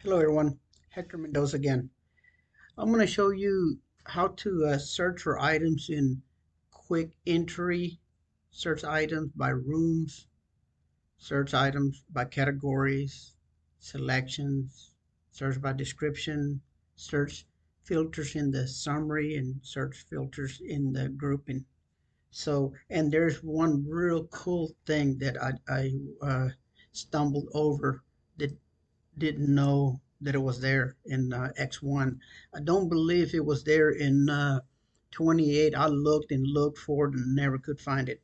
Hello everyone, Hector Mendoza again. I'm going to show you how to search for items in quick entry, search items by rooms, search items by categories, selections, search by description, search filters in the summary, and search filters in the grouping. And there's one real cool thing that I stumbled over that didn't know that it was there in X1. I don't believe it was there in 28. I looked and looked for it and never could find it.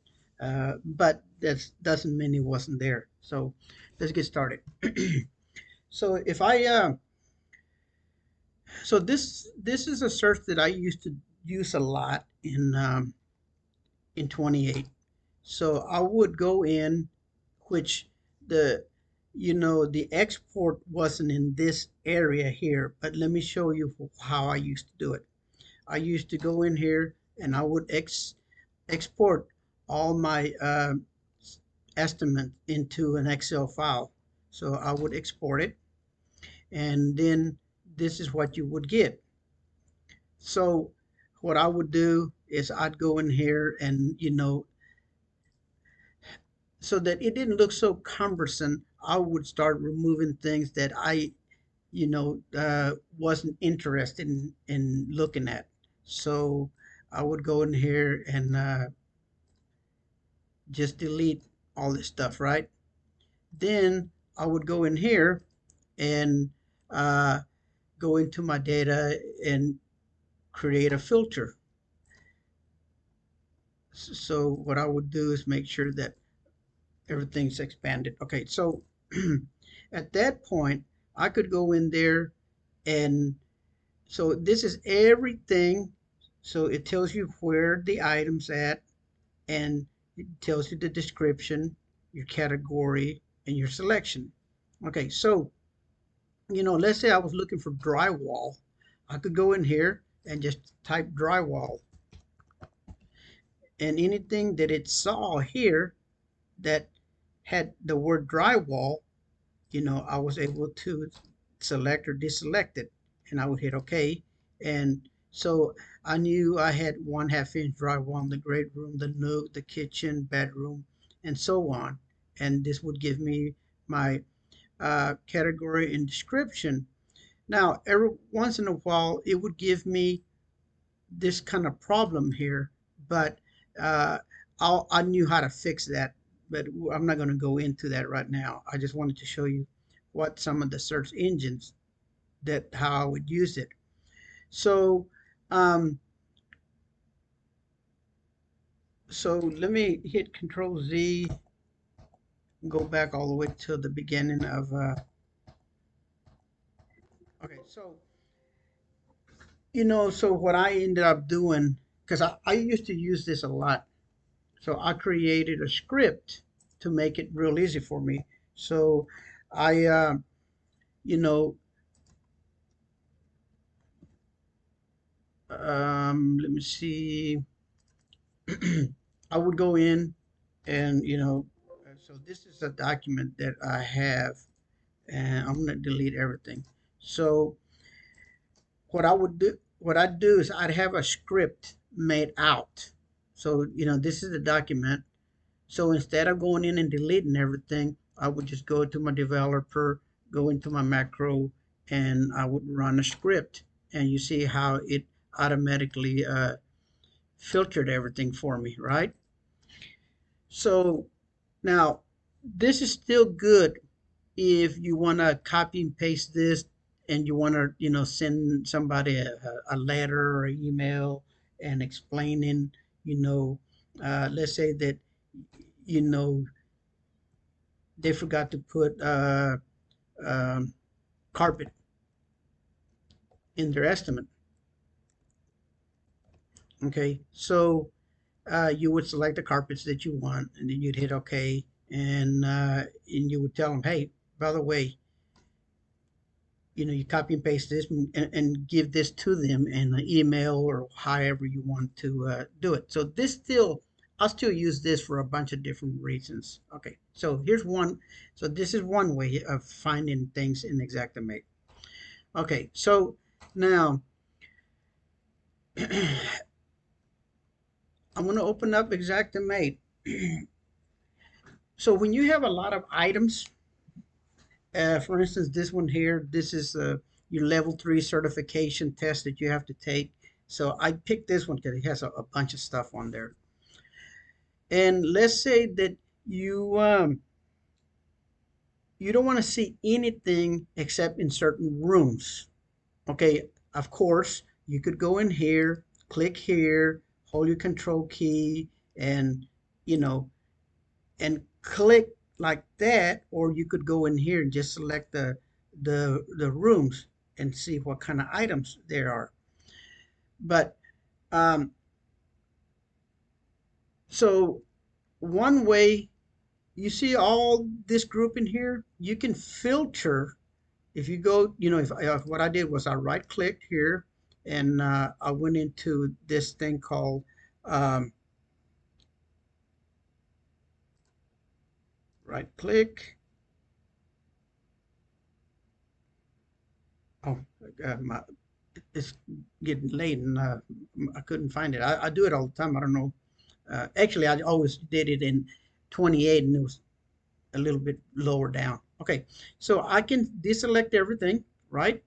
But that doesn't mean it wasn't there. So let's get started. So if I so this is a search that I used to use a lot in 28. So I would go in, which the the export wasn't in this area here, but let me show you how I used to do it. I used to go in here and I would export all my estimate into an Excel file. So I would export it, and then this is what you would get. So what I would do is I'd go in here and so that it didn't look so cumbersome, I would start removing things that I, wasn't interested in looking at. So I would go in here and just delete all this stuff, right? Then I would go in here and uh, go into my data and create a filter. So what I would do is make sure that everything's expanded. Okay, so at that point, I could go in there and so this is everything. So it tells you where the item's at, and it tells you the description, your category, and your selection. Okay, so let's say I was looking for drywall. I could go in here and just type drywall, and anything that it saw here that had the word drywall, I was able to select or deselect it, and I would hit OK. And so I knew I had 1/2 inch drywall in the great room, the nook, the kitchen, bedroom, and so on. And this would give me my category and description. Now, every once in a while, it would give me this kind of problem here, but uh, I knew how to fix that, but I'm not going to go into that right now. I just wanted to show you what some of the search engines that how I would use it. So, um, so let me hit Control Z, go back all the way to the beginning of. Okay, so so what I ended up doing, because I used to use this a lot. So I created a script to make it real easy for me. So I, you know, let me see. I would go in and, so this is a document that I have, and I'm going to delete everything. So what I'd do is I'd have a script made out. So, this is the document. So instead of going in and deleting everything, I would just go to my developer, go into my macro, and I would run a script. And you see how it automatically filtered everything for me, right? So now this is still good if you want to copy and paste this and you want to, send somebody a letter or email and explaining, let's say that, you know, they forgot to put um, carpet in their estimate. Okay, so you would select the carpets that you want, and then you'd hit OK, and you would tell them, hey, by the way, you copy and paste this and give this to them in an email or however you want to do it. So I'll still use this for a bunch of different reasons. Okay, so here's one. So this is one way of finding things in Xactimate. Okay, so now I'm going to open up Xactimate. So when you have a lot of items, for instance, this one here, this is your level 3 certification test that you have to take. So I picked this one because it has a bunch of stuff on there. And let's say that you don't want to see anything except in certain rooms. Okay, of course, you could go in here, click here, hold your control key, and you know, and click like that, or you could go in here and just select the rooms and see what kind of items there are. But um, so one way, you see all this group in here, you can filter. If you go, if what I did was I right clicked here and I went into this thing called um, right click. Oh, it's getting late and I couldn't find it. I do it all the time. I don't know. Actually, I always did it in 28 and it was a little bit lower down. Okay, so I can deselect everything, right?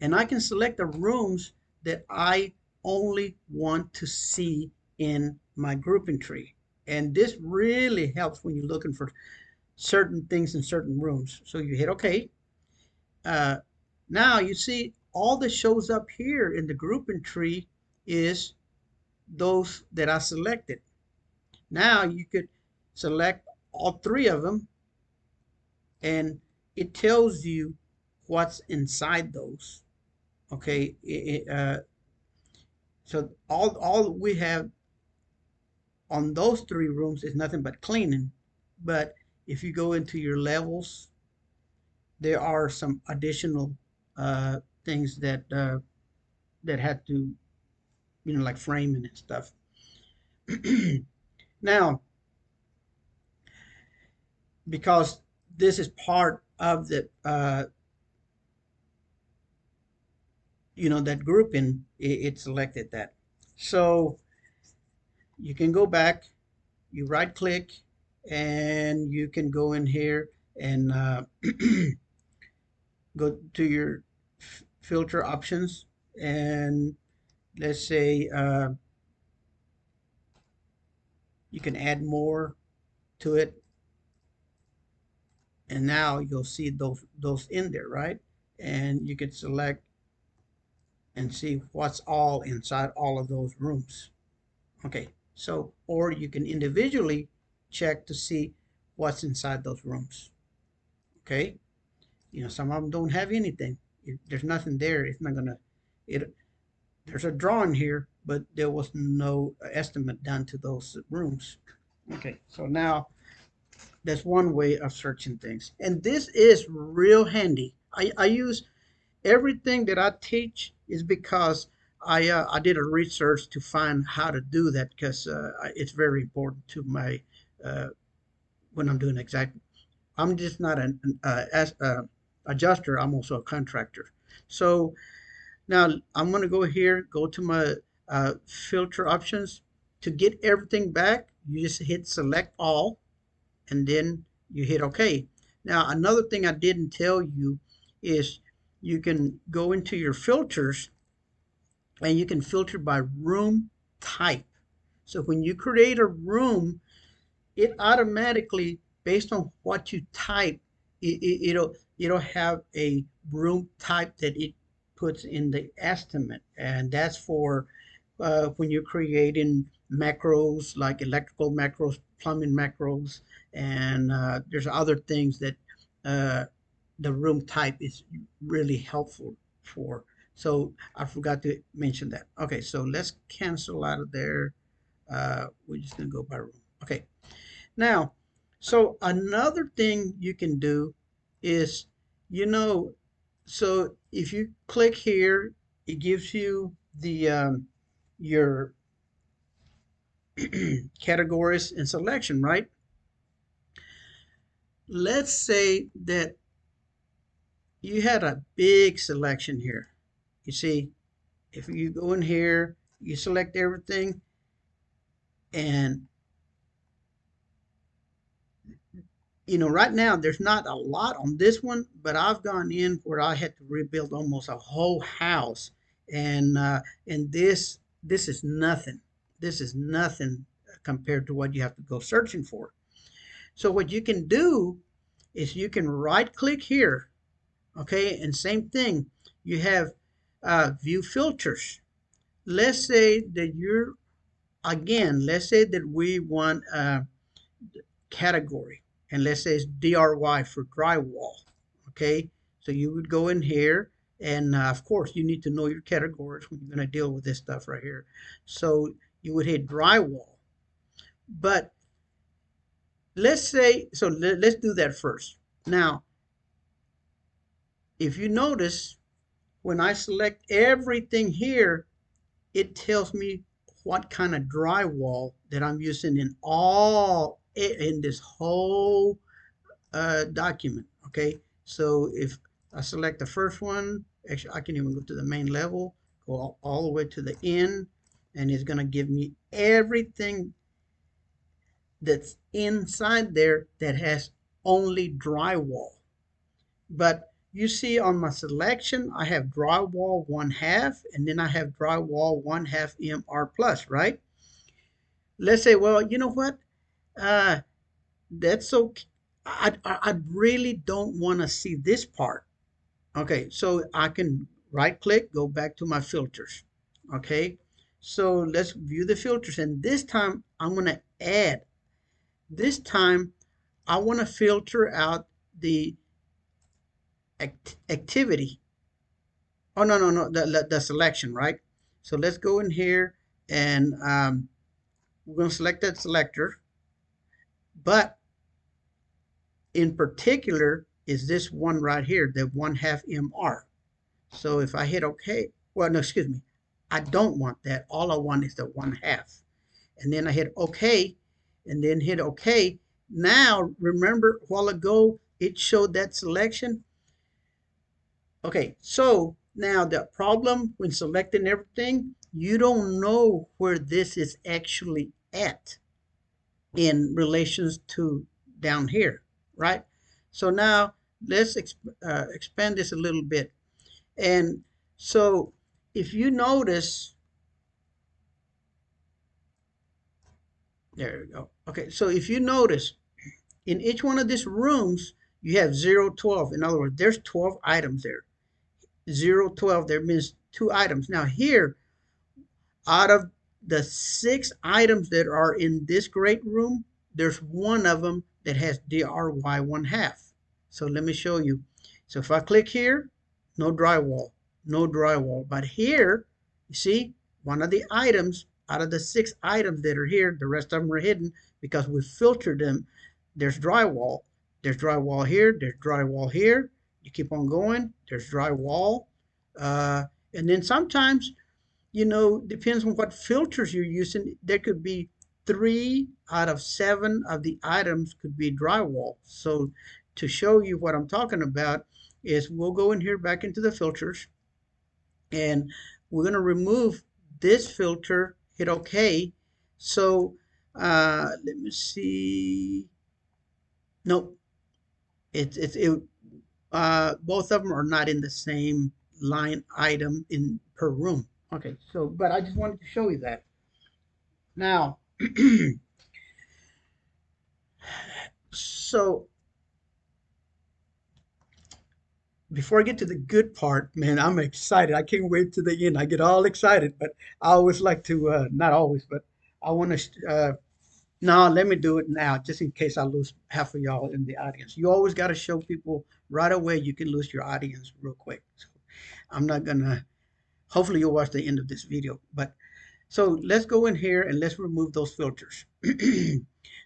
And I can select the rooms that I only want to see in my grouping tree. And this really helps when you're looking for certain things in certain rooms. So you hit OK. Uh, Now you see all that shows up here in the grouping tree is those that I selected. Now you could select all three of them and it tells you what's inside those. Okay, so all we have on those three rooms is nothing but cleaning. But if you go into your levels, there are some additional things that had to, like framing and stuff. Now, because this is part of the that grouping, it selected that. So you can go back, you right click, and you can go in here and go to your filter options, and let's say you can add more to it, and now you'll see those in there, right? And you can select and see what's all inside all of those rooms. Okay, so or you can individually check to see what's inside those rooms. Okay, some of them don't have anything. If there's nothing there, it's not gonna it there's a drawing here, but there was no estimate done to those rooms. Okay, so now that's one way of searching things. And this is real handy. I use everything that I teach is because I did a research to find how to do that because it's very important to my uh, when I'm doing exact. I'm just not an adjuster. I'm also a contractor. So now I'm going to go here, go to my filter options. To get everything back, you just hit select all and then you hit OK. Now, another thing I didn't tell you is you can go into your filters and you can filter by room type. So when you create a room, it automatically, based on what you type, it'll have a room type that it puts in the estimate, and that's for when you're creating macros like electrical macros, plumbing macros, and there's other things that uh, the room type is really helpful for. So I forgot to mention that. Okay, so let's cancel out of there. We're just gonna go by room. Okay. Now, so another thing you can do is, you know, so if you click here, it gives you the your categories and selection, right? Let's say that you had a big selection here. You see, if you go in here, you select everything, and right now there's not a lot on this one, but I've gone in where I had to rebuild almost a whole house, and this is nothing. This is nothing compared to what you have to go searching for. So what you can do is you can right click here, okay, and same thing. You have view filters. Let's say that let's say that we want category, and let's say it's DRY for drywall. Okay, so you would go in here, and of course you need to know your categories when you're going to deal with this stuff right here. So you would hit drywall, but let's say, so let's do that first. Now, if you notice, when I select everything here, it tells me what kind of drywall that I'm using in this whole document. Okay, so if I select the first one, actually I can even go to the main level, go all the way to the end, and it's going to give me everything that's inside there that has only drywall. But you see on my selection, I have drywall 1/2, and then I have drywall 1/2 MR plus, right? Let's say, well, you know what? Uh, that's okay. I really don't want to see this part. Okay, so I can right click, go back to my filters. Okay, so let's view the filters, and this time I'm going to add. This time I want to filter out the activity. Oh, no, no, no, the selection, right? So let's go in here, and we're going to select that selector, but in particular is this one right here, the 1/2 MR. So if I hit OK, well, no, excuse me, I don't want that. All I want is the 1/2. And then I hit OK, and then hit OK. Now, remember a while ago, it showed that selection. Okay, so now the problem when selecting everything, you don't know where this is actually at in relations to down here, right? So now let's expand this a little bit. And so if you notice, there we go. Okay, so if you notice, in each one of these rooms, you have 0, 12. In other words, there's 12 items there. 0, 12, there means 2 items. Now here, out of the 6 items that are in this great room, there's one of them that has DRY 1/2. So let me show you. So if I click here, no drywall, no drywall. But here, you see, one of the items out of the 6 items that are here, the rest of them are hidden because we filtered them. There's drywall. There's drywall here. There's drywall here. You keep on going. There's drywall. And then sometimes, depends on what filters you're using. There could be 3 out of 7 of the items could be drywall. So to show you what I'm talking about is we'll go in here back into the filters, and we're going to remove this filter, hit OK. So let me see. Nope. Both of them are not in the same line item in per room. Okay, so but I just wanted to show you that. Now, so before I get to the good part, man, I'm excited. I can't wait to the end. I get all excited, but I always like to, not always, but I want to, no, let me do it now, just in case I lose half of y'all in the audience. You always got to show people right away you can lose your audience real quick. So I'm not going to, hopefully you'll watch the end of this video, but so let's go in here and let's remove those filters.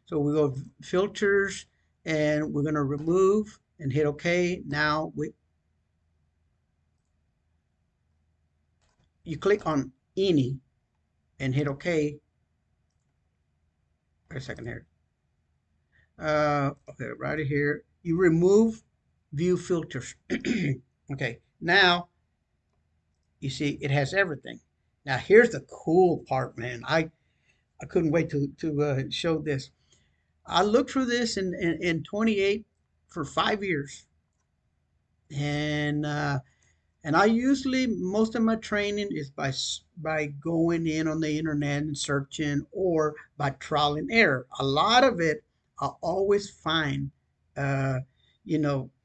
So we go filters, and we're going to remove and hit OK. Now you click on any and hit OK. Wait a second here. Okay, right here. You remove view filters. Okay, now you see it has everything. Now here's the cool part, man. I couldn't wait to show this. I looked through this in 28 for 5 years, and and I usually, most of my training is by going in on the internet and searching, or by trial and error. A lot of it I always find, uh,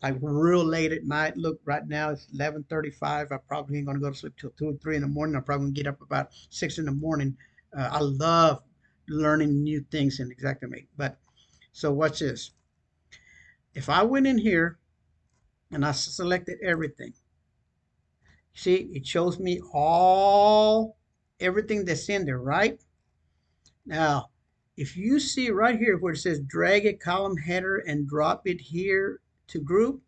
like real late at night. Look, right now it's 11:35. I probably ain't gonna go to sleep till 2 or 3 in the morning. I'm probably gonna get up about 6 in the morning. I love learning new things in Xactimate. But so watch this. If I went in here and I selected everything, see, it shows me everything that's in there, right? Now, if you see right here where it says drag a column header and drop it here to group,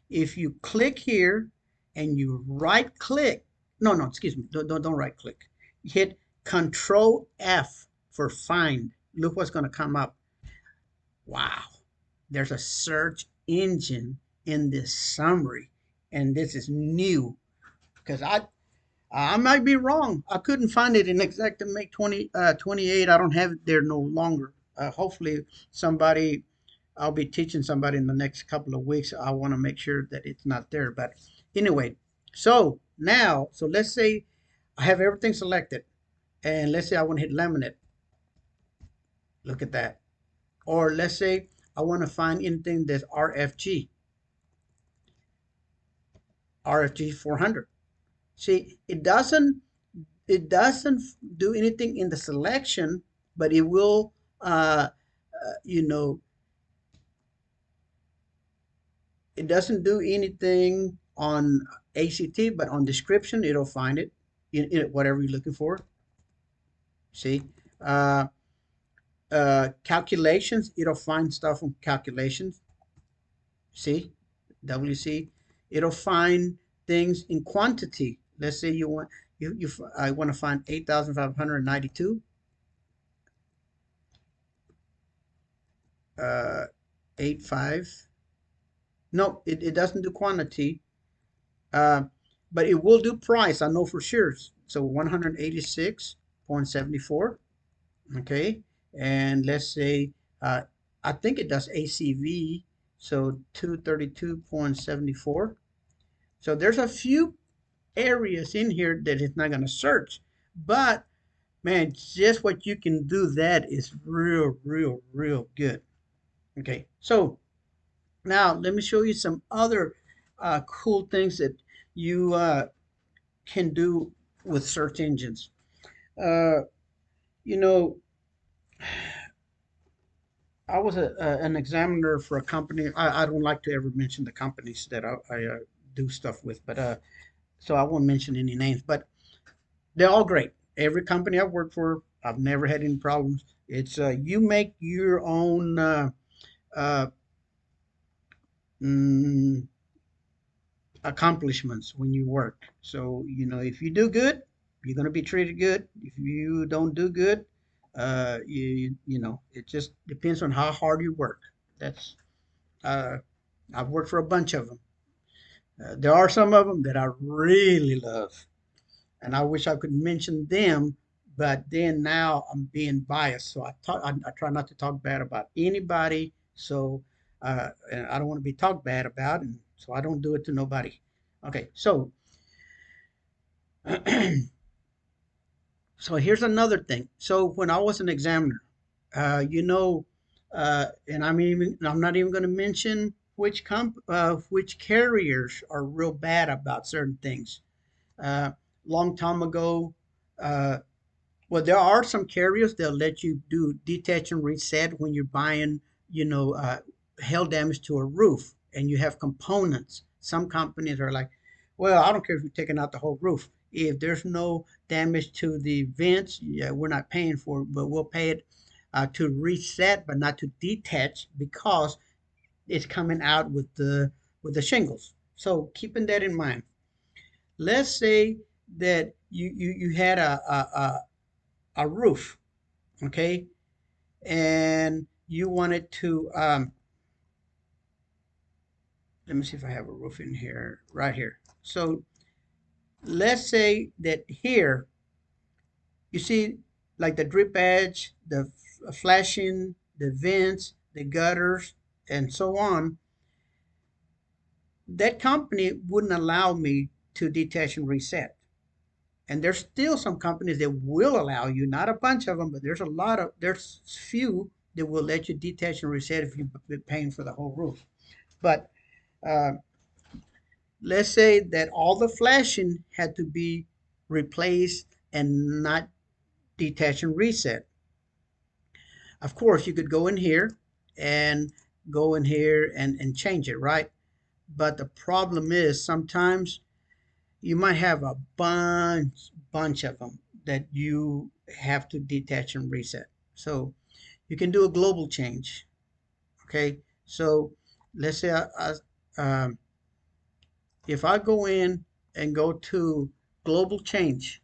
if you click here and you right click, no, excuse me, don't right click. Hit Control F for find. Look what's going to come up. Wow, there's a search engine in this summary, and this is new because I might be wrong. I couldn't find it in Xactimate 28. I don't have it there no longer. Hopefully, somebody, I'll be teaching somebody in the next couple of weeks. I want to make sure that it's not there. But anyway, so now, so let's say I have everything selected, and let's say I want to hit laminate. Look at that. Or let's say I want to find anything that's RFG 400. See, it doesn't do anything in the selection, but it will, you know, it doesn't do anything on ACT, but on description, it'll find it in whatever you're looking for. See, uh, calculations, it'll find stuff on calculations. See, WC, it'll find things in quantity. Let's say I want to find 8,592. 85. No, it doesn't do quantity, uh, but it will do price. I know for sure. So 186.74. Okay, and let's say I think it does ACV. So 232.74. So there's a few areas in here that it's not going to search, but man, just what you can do that is real good. Okay, so now let me show you some other cool things that you can do with search engines. Uh, you know, I was an examiner for a company. I don't like to ever mention the companies that I do stuff with, but so I won't mention any names. But they're all great. Every company I've worked for, I've never had any problems. It's you make your own uh, mm, accomplishments when you work. So, if you do good, you're going to be treated good. If you don't do good, it just depends on how hard you work. That's, uh, I've worked for a bunch of them. There are some of them that I really love, and I wish I could mention them, but then now I'm being biased. So I try not to talk bad about anybody. So, and I don't want to be talked bad about, and so I don't do it to nobody. Okay, so so here's another thing. So when I was an examiner, uh, you know, and I'm not even going to mention which carriers are real bad about certain things. Uh, Long time ago, uh, well, there are some carriers they'll let you do detach and reset when you're buying, hail damage to a roof and you have components. Some companies are like, well, I don't care if you're taking out the whole roof. If there's no damage to the vents, yeah, we're not paying for it, but we'll pay it to reset, but not to detach because it's coming out with the shingles. So keeping that in mind. Let's say that you had a roof, okay, and you wanted to let me see if I have a roof in here, right here. So let's say that here, you see like the drip edge, the flashing, the vents, the gutters, and so on. That company wouldn't allow me to detach and reset. And there's still some companies that will allow you, not a bunch of them, but there's few that will let you detach and reset if you've been paying for the whole roof. But uh, let's say that all the flashing had to be replaced and not detach and reset. Of course, you could go in here and and change it, right? But the problem is sometimes you might have a bunch of them that you have to detach and reset. So you can do a global change. Okay, so let's say um, if I go in and go to global change,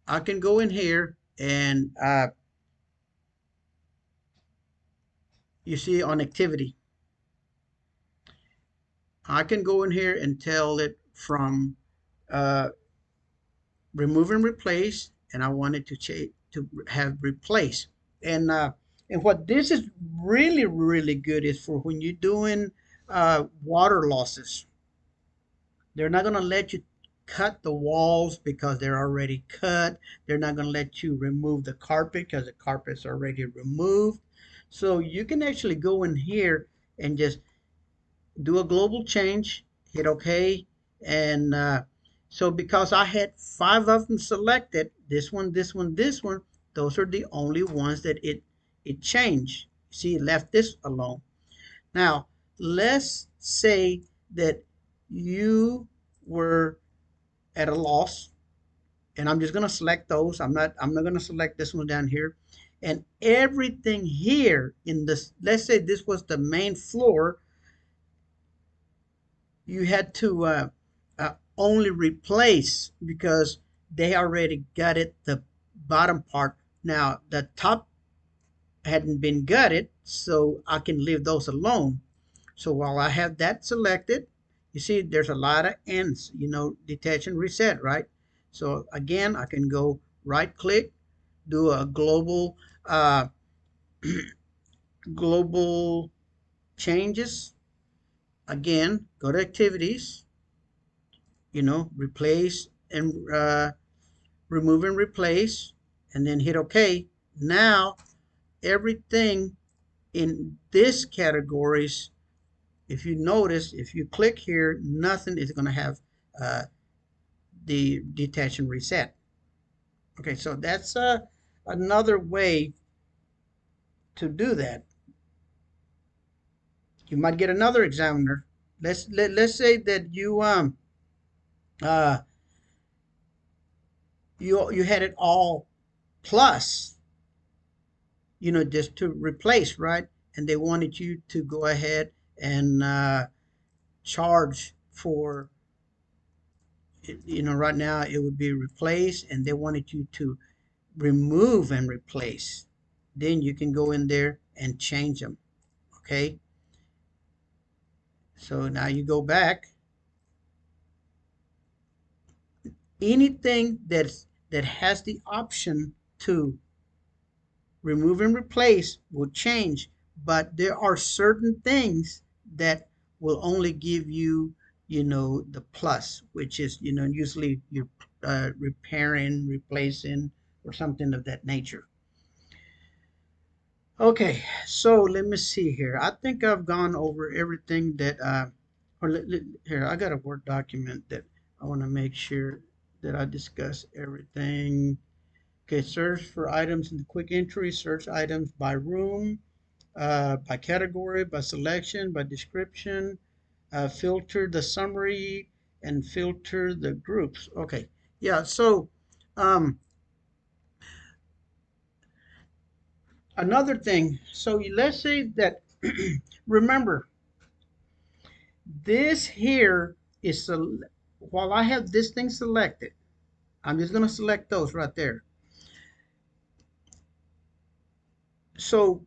I can go in here and you see on activity, I can go in here and tell it from uh, remove and replace, and I want it to change to have replace. And and what this is really good is for when you're doing water losses. They're not going to let you cut the walls because they're already cut. They're not going to let you remove the carpet because the carpet's already removed. So you can actually go in here and just do a global change, hit OK, and so because I had 5 of them selected, this one, those are the only ones that it changed. See, it left this alone. Now, let's say that you were at a loss, and I'm just going to select those. I'm not going to select this one down here. And everything here in this, let's say this was the main floor, you had to only replace because they already gutted the bottom part. Now, the top hadn't been gutted, so I can leave those alone. So while I have that selected, you see there's a lot of ends, detach and reset, right? So again, I can go right click, do a global changes. Again, go to activities, replace and remove and replace, and then hit OK. Now, everything in this categories, if you notice, if you click here, nothing is going to have uh, the detach and reset. Okay, so that's another way to do that. You might get another examiner. Let's say that uh, you had it all plus, just to replace, right? And they wanted you to go ahead and charge for, right now it would be replace, and they wanted you to remove and replace. Then you can go in there and change them. Okay. So now you go back. Anything that has the option to remove and replace will change, but there are certain things that will only give you, the plus, which is, usually you're repairing, replacing, or something of that nature. Okay, so let me see here. I think I've gone over everything that, here, I got a Word document that I want to make sure that I discuss everything. Okay, search for items in the quick entry, search items by room, by category, by selection, by description, filter the summary, and filter the groups. Okay, yeah, so um, another thing, so let's say that, remember, this here is, while I have this thing selected, I'm just going to select those right there. So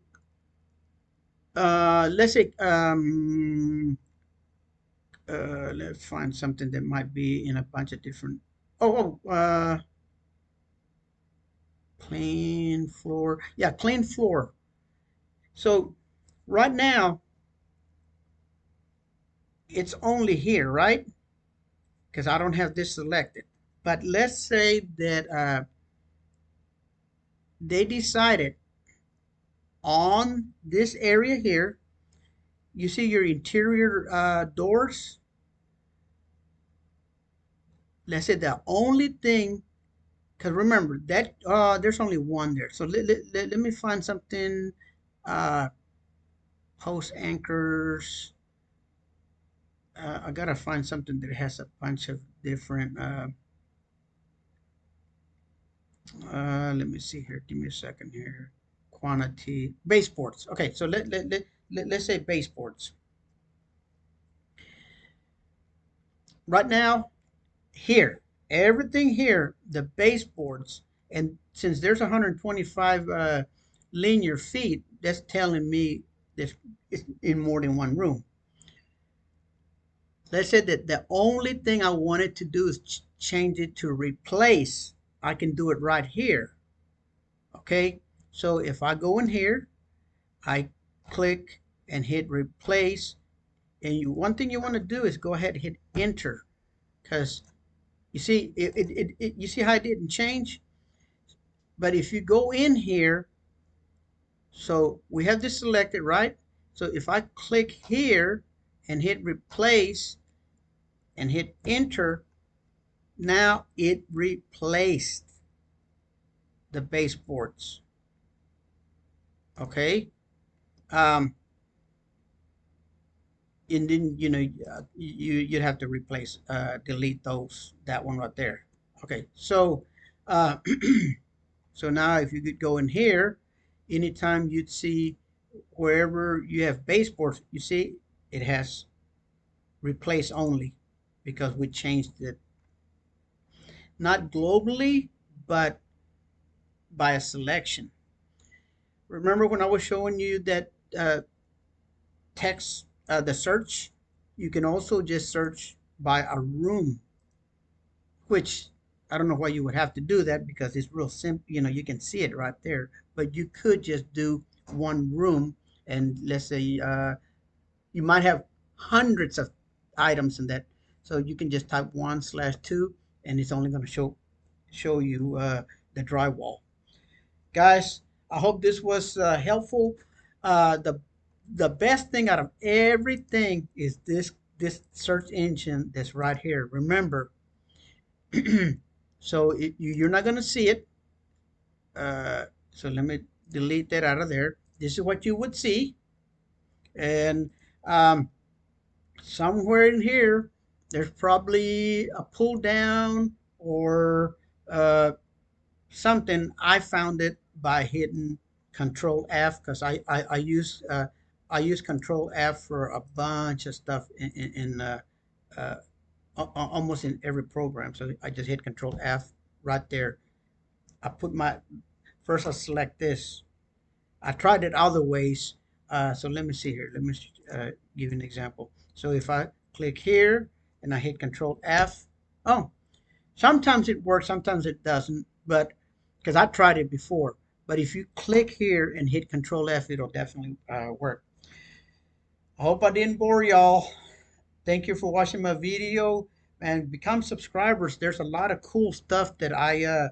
let's say let's find something that might be in a bunch of different. Clean floor. Yeah, clean floor. So right now it's only here, right? Because I don't have this selected. But let's say that they decided on this area here. You see your interior doors. Let's say the only thing, because remember that there's only one there. So let me find something. Uh, Post anchors. I gotta find something that has a bunch of different. Let me see here. Give me a second here. Quantity baseboards. Okay, so let's say baseboards. Right now, here, everything here, the baseboards, and since there's 125 linear feet, that's telling me that it's in more than one room. Let's say that the only thing I wanted to do is change it to replace. I can do it right here. Okay, so if I go in here, I click and hit replace. And one thing you want to do is go ahead and hit enter, because you see you see how it didn't change. But if you go in here, so we have this selected, right? So if I click here and hit replace and hit enter, now it replaced the baseboards. Okay. Um, and then you'd have to replace delete that one right there. Okay, so uh, so now if you could go in here, anytime you'd see wherever you have baseboards, you see it has replace only, because we changed it not globally but by a selection. Remember when I was showing you that text, the search, you can also just search by a room, which I don't know why you would have to do that, because it's real simple. You can see it right there. But you could just do one room, and let's say you might have hundreds of items in that. So you can just type 1/2, and it's only going to show you the drywall. Guys, I hope this was helpful. The best thing out of everything is this search engine that's right here. Remember, so you're not going to see it. So let me delete that out of there. This is what you would see. And um, somewhere in here, there's probably a pull down or something. I found it by hitting Control F, because I use Control F for a bunch of stuff in uh, almost in every program. So I just hit Control F right there. I put my first. I select this. I tried it other ways. So let me see here. Let me give you an example. So if I click here and I hit Control F, oh, sometimes it works, sometimes it doesn't, but because I tried it before. But if you click here and hit Control F, it'll definitely work. I hope I didn't bore y'all. Thank you for watching my video, and become subscribers. There's a lot of cool stuff that I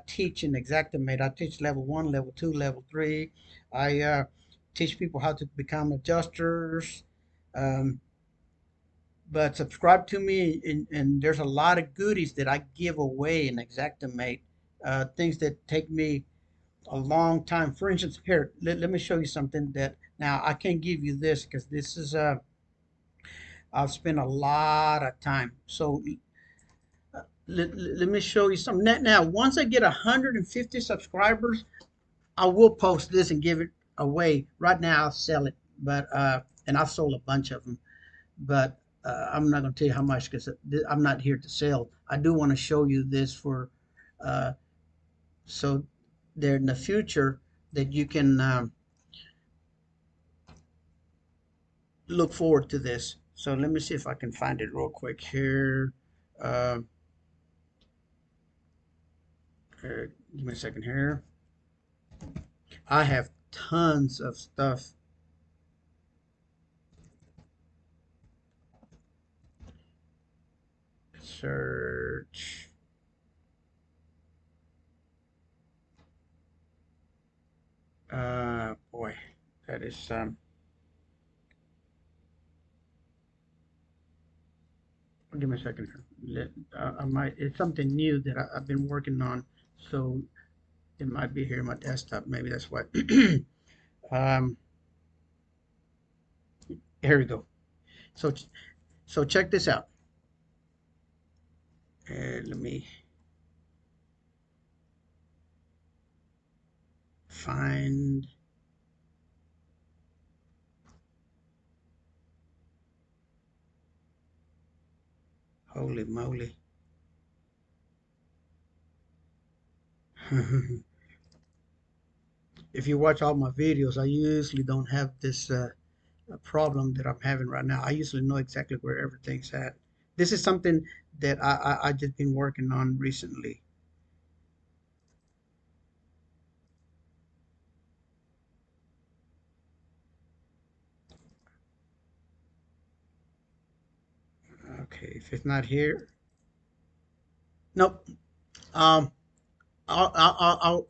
teach in Xactimate. I teach level 1, level 2, level 3. I teach people how to become adjusters. Um, but subscribe to me, and there's a lot of goodies that I give away in Xactimate. Things that take me a long time. For instance, here, let me show you something that now I can't give you this, because this is I've spent a lot of time. So let me show you something. Now, once I get 150 subscribers, I will post this and give it away. Right now, I'll sell it, but and I've sold a bunch of them, but I'm not going to tell you how much, because I'm not here to sell. I do want to show you this for uh, so there in the future that you can look forward to this. So let me see if I can find it real quick here. Uh, Give me a second here. I have tons of stuff. Search. Boy, that is give me a second here. I might. It's something new that I've been working on, so it might be here on my desktop. Maybe that's what. um, Here we go. So so check this out. Let me find. Holy moly. If you watch all my videos, I usually don't have this problem that I'm having right now. I usually know exactly where everything's at. This is something that I just been working on recently. Okay, if it's not here, nope. Um, I'll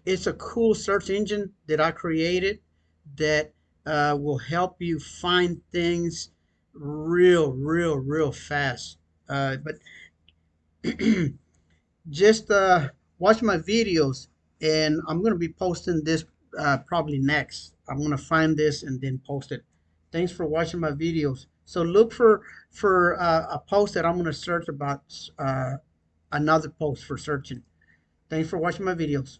it's a cool search engine that I created that will help you find things real fast. But just watch my videos, and I'm gonna be posting this probably next. I'm gonna find this and then post it. Thanks for watching my videos. So look for a post that I'm gonna search about another post for searching. Thanks for watching my videos.